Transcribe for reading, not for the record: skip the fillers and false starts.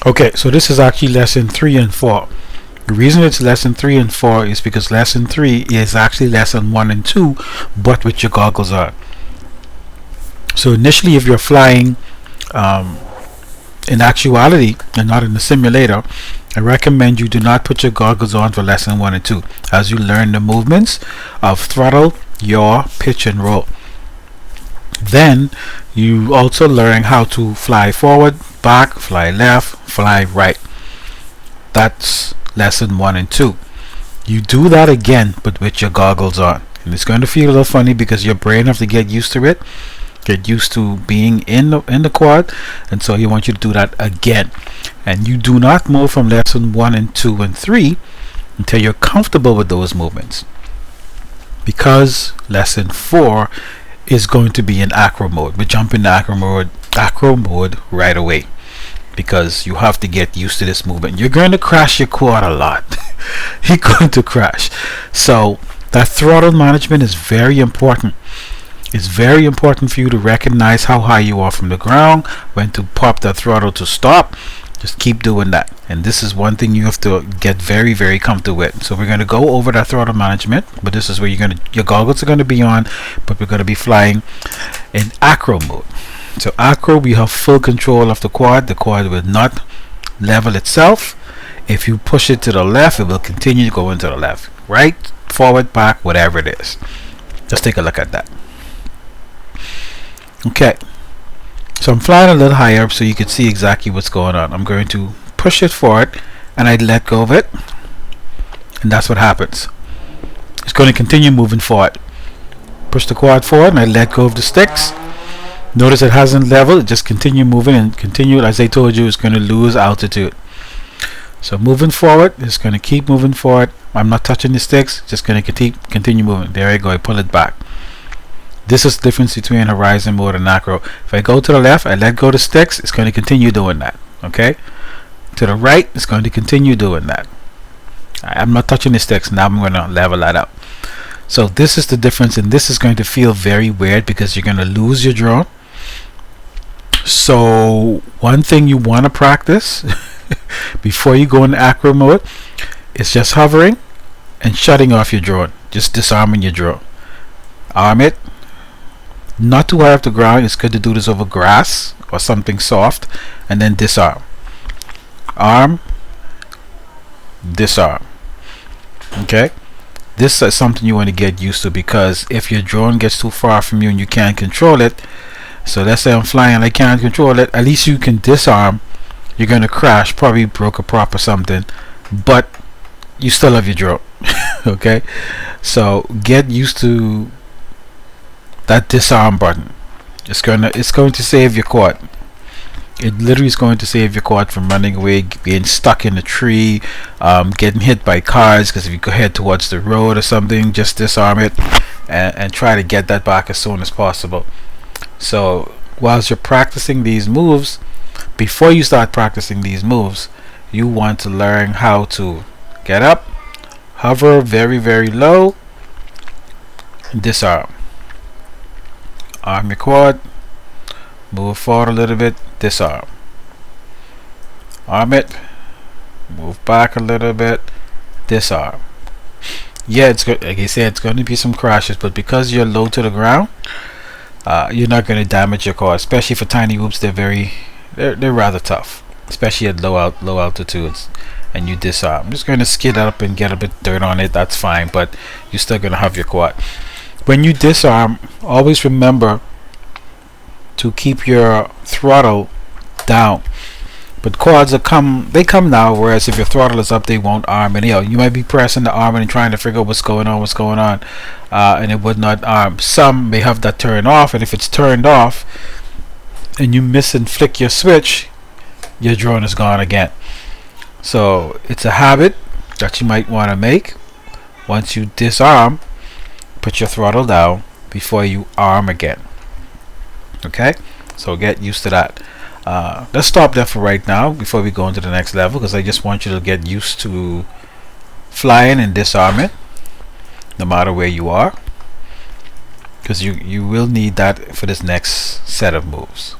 Okay, so this is actually lesson 3 and 4. The reason it's lesson 3 and 4 is because lesson 3 is actually lesson 1 and 2, but with your goggles on. So initially, if you're flying in actuality and not in the simulator, I recommend you do not put your goggles on for lesson 1 and 2 as you learn the movements of throttle, yaw, pitch, and roll. Then you also learn how to fly forward, back, fly left, fly right. That's lesson 1 and 2. You do that again but with your goggles on, and it's going to feel a little funny because your brain have to get used to it, get used to being in the quad, and so you want you to do that again. And you do not move from lesson 1 and 2 and 3 until you're comfortable with those movements, because lesson 4 is going to be in acro mode. We jump into acro mode right away because you have to get used to this movement. You're going to crash your quad a lot. You're going to crash. So that throttle management is very important. It's very important for you to recognize how high you are from the ground, when to pop that throttle to stop. Just keep doing that. And this is one thing you have to get very, very comfortable with. So we're going to go over that throttle management, but this is where your goggles are going to be on, but we're going to be flying in acro mode. So acro, we have full control of the quad. The quad will not level itself. If you push it to the left, it will continue going to the left, right, forward, back, whatever it is. Just take a look at that. Okay, so I'm flying a little higher up so you can see exactly what's going on. I'm going to push it forward and I let go of it, and that's what happens. It's going to continue moving forward. Push the quad forward and I let go of the sticks. Notice it hasn't leveled, it just continue moving and continue. As I told you, it's going to lose altitude. So moving forward, it's going to keep moving forward. I'm not touching the sticks, just going to continue moving. There I go, I pull it back. This is the difference between horizon mode and acro. If I go to the left, I let go of the sticks, it's going to continue doing that. Okay? To the right, it's going to continue doing that. I'm not touching the sticks, now I'm going to level that up. So this is the difference, and this is going to feel very weird because you're going to lose your drone. So one thing you want to practice before you go into acro mode is just hovering and shutting off your drone. Just disarming your drone. Arm it. Not too high off the ground. It's good to do this over grass or something soft, and then disarm. Arm, disarm. Okay, this is something you want to get used to, because if your drone gets too far from you and you can't control it, so let's say I'm flying and I can't control it, at least you can disarm. You're going to crash, probably broke a prop or something, but you still have your drone. Okay, so get used to that disarm button. It's going to save your quad. It literally is going to save your quad from running away, being stuck in a tree, getting hit by cars, because if you go head towards the road or something, just disarm it and try to get that back as soon as possible. So whilst you're practicing these moves, before you start practicing these moves, you want to learn how to get up, hover very, very low, and disarm. Arm your quad, move forward a little bit, disarm. Arm it, move back a little bit, disarm. Yeah, it's good. Like I said, it's going to be some crashes, but because you're low to the ground, you're not going to damage your quad. Especially for tiny whoops, they're rather tough, especially at low altitudes. And you disarm. I'm just going to skid up and get a bit dirt on it. That's fine, but you're still going to have your quad. When you disarm, always remember to keep your throttle down. But quads come now, whereas if your throttle is up, they won't arm. And you might be pressing the arm and trying to figure out what's going on, and it would not arm. Some may have that turned off, and if it's turned off and you miss and flick your switch, your drone is gone again. So it's a habit that you might want to make. Once you disarm, put your throttle down before you arm again. Okay, so get used to that. Let's stop there for right now before we go into the next level, because I just want you to get used to flying and disarming no matter where you are, because you will need that for this next set of moves.